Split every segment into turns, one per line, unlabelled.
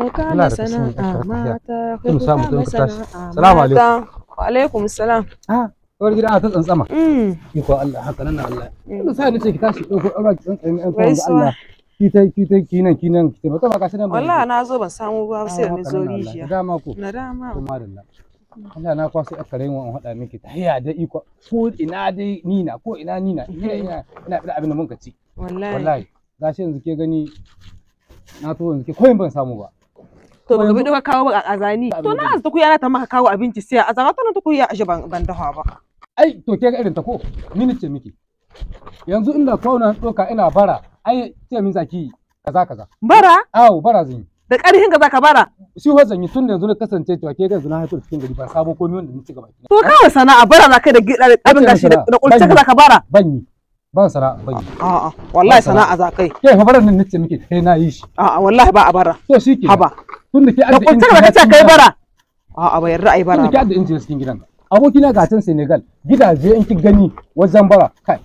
وكان سناء ماتا
كم سناء السلام عليكم.
وعليكم السلام.
wani gida ana ta tsantsama iko Allah haka nan Allah ina sai nace ki tashi dauko aure ki tsantsan Allah kinan ki ba ka shi nan
wallahi na zo ban samu ruwa sai ni zo rijiya
dama ko
na dama
kuma da Allah na kwaso akarin wa hada miki tahiya da iko ko ina dai nina ko ina nina ina da abin da mun ka ci wallahi gashi yanzu ke gani na to yanzu ke koyin ban samu ba
to ba bi ka kawo a azani to na azu kuya na ta maka kawo abinci sai a zama ta kuya a ban dafa ba
ai to ke ga irin ta ko ni nace miki yanzu inda kauna doka ina bara ai ce min zaki kaza
bara
bara zan yi
da ƙarfin ka zaka bara
shi ho zan yi tun yanzu na kasance cewa ke ga yanzu na haifar cikin gari ba sabo komai wanda ni ci gaba
to kawai sana'a bara zaka da abin gashi da kulce ka zaka bara
ban sana'a ban yi
a'a wallahi sana'a zakai
ke fa baran nan nace miki sai na yi shi
a'a wallahi ba a bara
to shike
haba
tun da ke
da kulce ka kace kai bara a'a ba yarda ai bara
tun da ke adda inci cikin gidan abokina ga can Senegal gidaje in ki gani wajen bara kai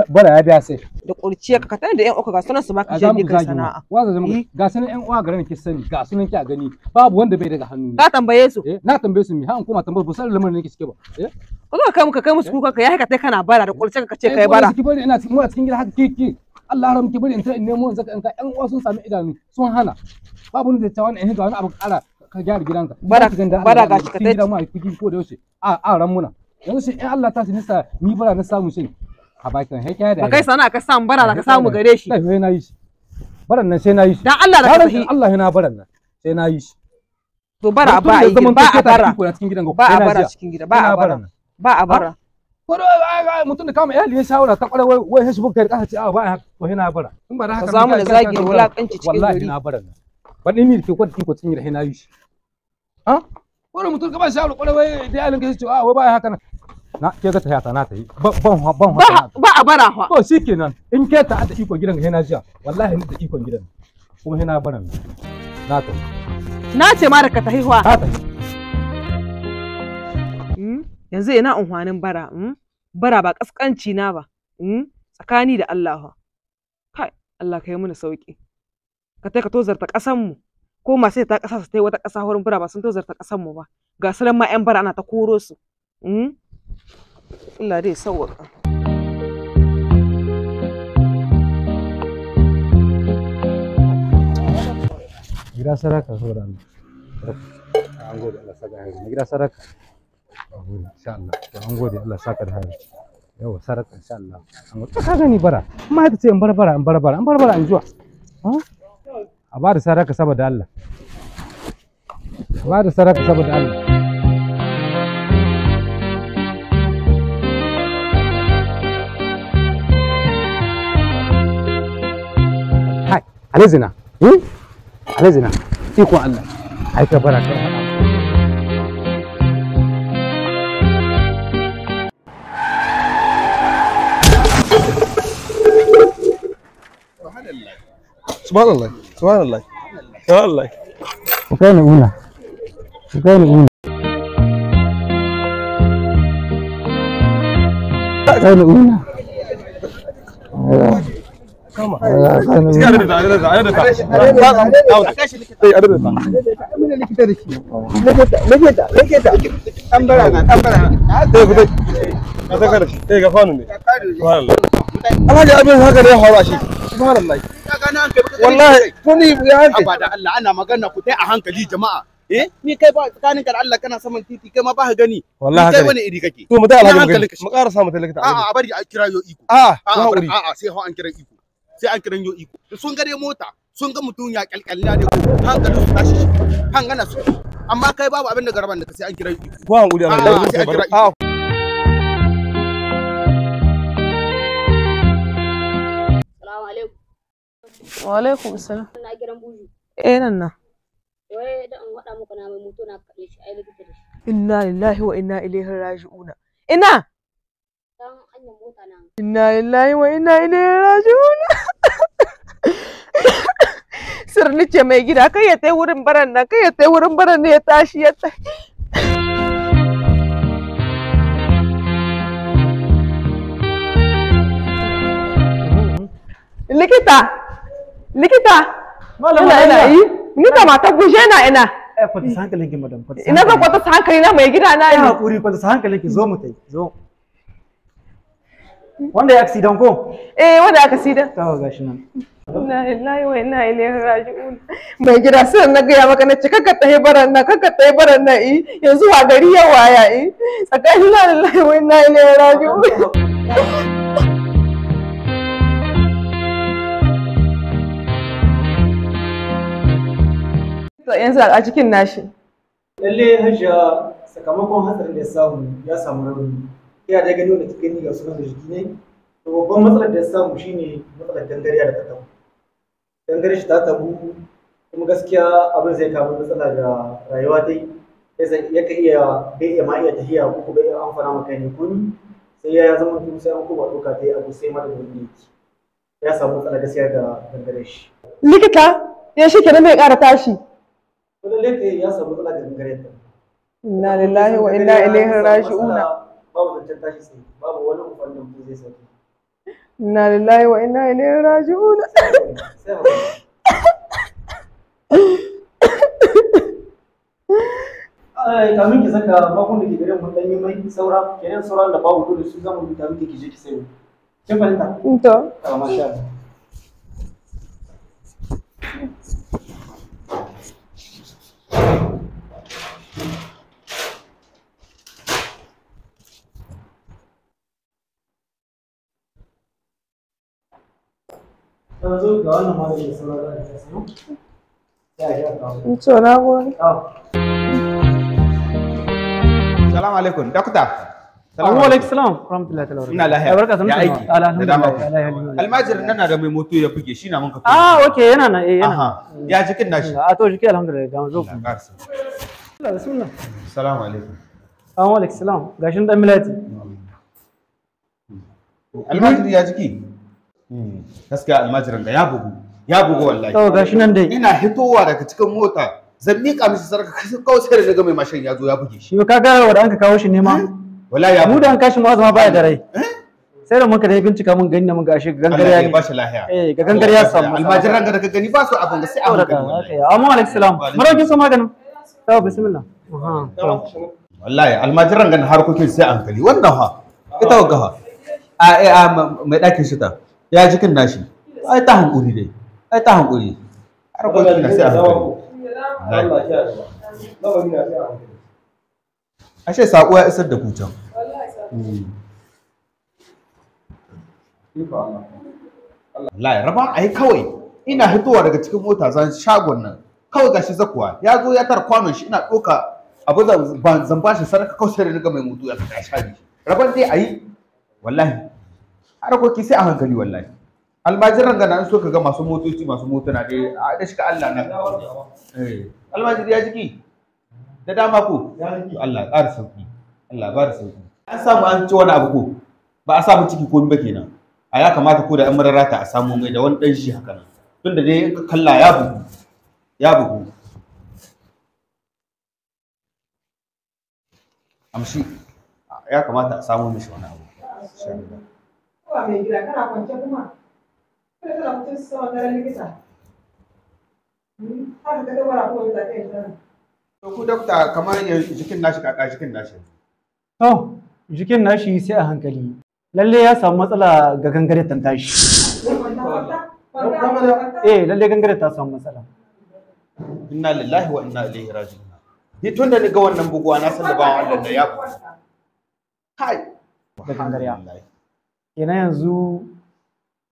bara ya biya sai
da kurciya ka tana da yan uku ga sunan su maka jami kai sana'a
waza zama ga sunan yan uwa garin ki sani ga sunan ki a gani babu wanda bai daga hannu
ka tambaye su
na tambaye su mi ha an kuma tambaye bu san lamarin nake suke ba
ko zo kai musu kuka kai haka tai kana bara da kurciya ka ce kai bara
ki bari ina cikin gida haka ki Allah haram ki bari in ta nemo zaka in ka yan uwa sun sami idanu sun hana babu wanda ta wani ga wani abu kara ka gyara gidanka
bara ga shi ka tai
gidan mu a kudi ko da yaushe a ran muna yanzu shi in Allah ta nisa ni bara na samu shi a bakin hai kai da
ba kai sana'a ka samu bara ka samu gare shi
sai na yi shi baran nan sai na yi shi
dan Allah da ka tafi
Allah yana baran nan sai na yi shi
to bara ba a yi ba a bara ba a bara cikin gida ba a bara ba a bara
ko mutum da kama iyali ya shawara ta kware wai shi buka ka ce a ba to yana bara in ba da haka
zamu da zagi wulakanci cikin gari
wallahi na baran nan ba ni ke ko cikin gida sai na yi shi wani mutum ka ba shawara kware wai da iyalin ka ce a wai ba haka nan na ke ga ta na ta yi
ba a bara fa
to shikenan in ke ta da ikon gidan ga na jiya wallahi ni da ikon gidan kuma na baran na ta
na ce ma da ka tahiwa
ta ta
yanzu ina unhwanin bara bara ba kaskanci na ba tsakani da Allah kai Allah ka yi mana sauki ka tai ka tozarta kasan mu ko masu ta kasa su tai wata kasa wurin bara ba sun tozarta kasan mu ba ga salan ma yan bara ana ta koro su Allah dai sauwaka
gida saraka saboda Allah an gode Allah saka hari gida saraka insha Allah to an gode Allah saka da hari yawa saraka insha Allah an gode ka gani bara amma ita ce in barbara in zuwa a ba da saraka saboda Allah ba da saraka saboda Allah hai alazina alazina ikon Allah ai ka bara kan faɗa
subhanallah subhanallah subhanallah
kai ni una
kama Alhaji abin haka ne haura shi subhanallah wallahi tuni ya hanke
abada Allah ana magana ku tai a hankali jama'a ni kai ba tsakanin ka da Allah kana saman titi kai ma ba ka gani
wallahi
kai wani iri kake
to mu dai alhaji mu ƙara samu talakta
a bari a kira yo iko
a
sai ho an kira iko sai an kira yo iko sun ga dai mota sun ga mutum ya kalkalina da hankalin su tashi hangana su amma kai babu abin da garaban da sai an kira iko
ko hankuri Allah
sai an kira iko
wa alaikum assalam
na gidan buju
nan na
wai da an wada muku na mai mutu na kaɗe shi ai likita da shi
inna lillahi wa inna ilaihi raji'una ina
dan hanyar mota na
inna lillahi wa inna ilaihi raji'una sir nace mai gida kai ya tai wurin baran nan kai ya tai wurin baran ne ya tashi ya tai likita ina yi Ni da mata gushe na ina.
Kwata sa hankalin ki madam.
Ina zan kwata sa hankali na mai gida na
Ai
ne.
hakuri kwata sa hankalin ki zo mu tai. Zo. Wanda ya accident ko?
Wanda aka sida.
To gashi nan.
Inna lillahi wa inna ilaihi raji'un. Mai gida sai na gaya maka na ce kakka tahi baran nan yanzu wa gari ya waya tsakanin inna lillahi wa inna ilaihi raji'un. Yanzu a cikin nashi.
Lalle Hajiya sakamakon hatsarin da ya samu rauni. Iya da gani wanda kika ni ga sunan da jiki ne. To babban matsalar da ya samu shine matsalar gangariya da ta tabu. Gangare shi ta tabu kuma gaskiya abin zai kawo matsala ga rayuwa dai. Ya ka iya ma iya tahiya ko bai iya amfana maka ne kuni sai ya zama tun sai an kuma doka ta yi abu sai ma da wani yake. Ya samu matsala gaskiya ga gangare shi.
Likita ya shi kenan bai ƙara tashi.
Lalle kai ya samu matsala ga gangare ta.
Inna lillahi wa inna ilaihi raji'un.
Babu zancen tashi sai babu wani amfani da mutum zai sauke.
Inna lillahi wa inna ilaihi raji'un.
Kamin ki saka makon da ke gare mu dan yi mai saura kenan sauran da babu dole su zamu rubuta miki ki je ki sayo. Kin fahimta?
To.
Masha Allah. Yanzu ga wannan magani da sauran da ake sayo.
To na gode.
Salamu alaikum, dokta.
Salamu alaikum salam. Rahmatullahi ta'ala.
Ina lahiya.
Barka
ya aiki. Da dama ku.
Alhamdulillah.
Almajir nan na da mai moto ya buge shi na mun ka.
Okay yana nan yana.
Aha. Ya jikin nashi.
To jiki alhamdulillah ga zo ku.
Allah
Bismillah.
Salamu alaikum.
Assalamu alaikum salam. Gashin dan milati.
Almajir ya jiki. Gaskiya almajirin da ya bugu wallahi.
To gashi nan dai.
Ina hitowa daga cikin mota zan miƙa mishi sarka kawai sai da daga mai mashin ya zo ya buge shi.
Shi ka ga wanda an ka kawo shi nema.
Wallahi ya
mu da an kashi mu azuma baya da rai. Sai da muka dai bincika mun gani mun gashi gangariya ne.
Allah ya bashi lahiya.
Ga gangariya samu.
Almajiran da ka gani ba su abin da sai a hankali.
Amma alaikum salam. Marauki so maganin. To bismillah.
Wallahi almajiran ganin harkokin sai a hankali. Wannan ha ita wagga ha. A mai ɗakin shi ta. Ya jikin nashi. Ai ta hankuri dai. Ai ta hankuri. Harkokin na sai a hankali. Ashe saƙo ya isar da ku can. Wallahi raba ai kawai ina hitowa daga cikin mota zan shagon nan kawai gashi zakuwa ya zo ya tar kwanon shi ina ɗauka abu zan bashi sadaka kawai sai da riga mai mutu ya fita shabi raban dai ayi wallahi harkoki sai a hankali wallahi almajiran ga nan so ka ga masu motoci masu motuna dai a da shi ka Allah na almajiri ya jiki da dama ko Allah ƙara sauki Allah ba da sauki an samu an ci wani abu ko ba a samu ciki ko ba kenan a ya kamata ko da ɗan mararata a samu mai da wani ɗan shi haka nan tunda dai in ka kalla ya bugu amshi ya kamata a samu mishi wani abu
Kowa mai gida kana kwance kuma kada kana mutum sama garin likita haka ka dabara ko za ka yi sana
to ku dokta kamar jikin nashi kaka jikin nashi
to jikin nashi sai a hankali lalle ya samu matsala ga gangare tan tashi lalle gangare ta samu matsala
inna lillahi wa inna ilaihi raji'un ni tun da ni ga wannan buguwa na san da ba wannan da ya kai
da gangare kenan yanzu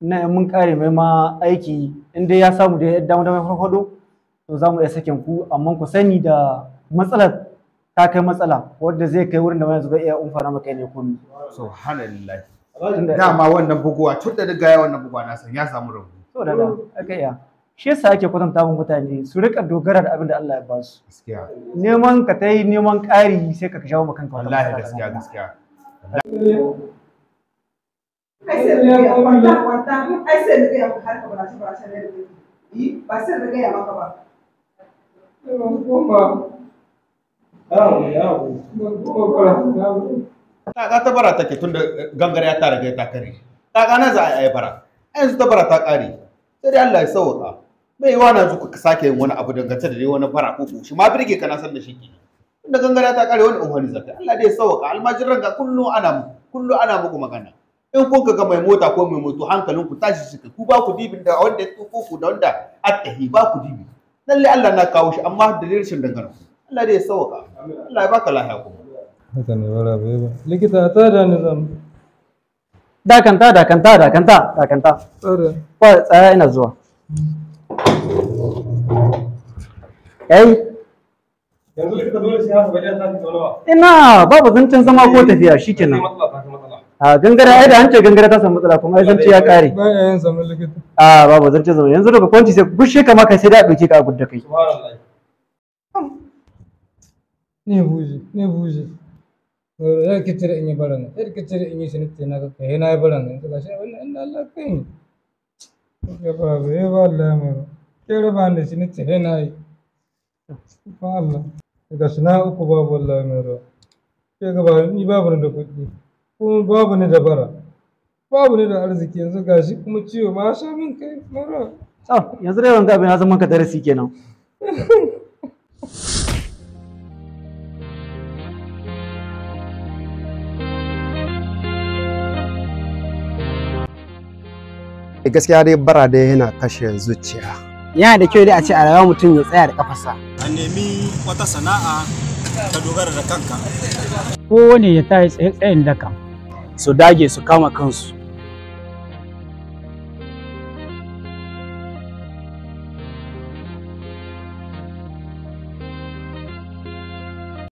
na mun kare mai ma aiki inda ya samu da yadda mu da mai farfado to za mu iya sakin ku amma ku sani da matsalar ta kai matsala wadda zai kai wurin da mai yanzu bai iya umfana maka ne kun
subhanallahi dama wannan buguwa tun da daga ya wannan buguwa na san ya samu rabu
to da aka iya shi yasa ake kwatanta wa mutane su rika dogara da abin da Allah ya ba su
gaskiya
neman ka tai neman ƙari sai ka shawo maka kanka
wallahi gaskiya
ai sai da ya kwanta ai sai da ya har ka bara ne ba sai da ya maka ba
Kaka ta bara take tun da gangar ya tara gai ta kare. Kaka nan za a yi bara. Yanzu ta bara ta kare. Sai dai Allah ya sauka. bai yiwa na zuka ka sake yin wani abu dangance da dai wani fara ko shi ma birge ka na san da shi kenan tunda gangara ta kare wani unhani zakai Allah dai ya sauka almajiran ga kullu ana muku magana in kun ga mai mota ko mai moto hankalin ku tashi shi ku ba ku dibin da wanda ya tuko ku da wanda attahi ba ku dibi lalle Allah na kawo shi amma da rashin dangana Allah dai ya sauka Allah ya baka lafiya kuma
haka ne wala bai ba likita ta da ni zan
dakanta tsaya ina zuwa
yanzu likita dole sai haka bayan ta tsoro
ina babu zancen zama ko tafiya shikenan a gangare ai da an ce gangare ta samu matsala kuma ai zance ya kare
ba ya yin zaman likita
babu zancen zama yanzu daga kwanci sai gushe kama kai sai da dauke ka a gudda kai
subhanallah ne buje ya kitire in yi barana ya kitire in yi sinitte na ka kai na yi barana yanzu gashi wannan inda Allah kai ni ya ba Allah mai ke raba ne sinitte he na yi ba Allah gashi na uku babu wallahi mai ruwa ke gaba ni babu ni da kuɗi kuma babu ni da bara babu ni da arziki yanzu gashi kuma ciwo ma sha min kai mai ruwa
yanzu dai wanga abin ya zama ka darasi kenan
gaskiya dai bara dai yana kashe zuciya.
Yana da kyau dai a ce a rayuwa mutum ya tsaya da kafarsa.
A nemi wata sana'a ka dogara da kanka.
Kowane ya tayi tsaye-tsayen daka su dage su kama kansu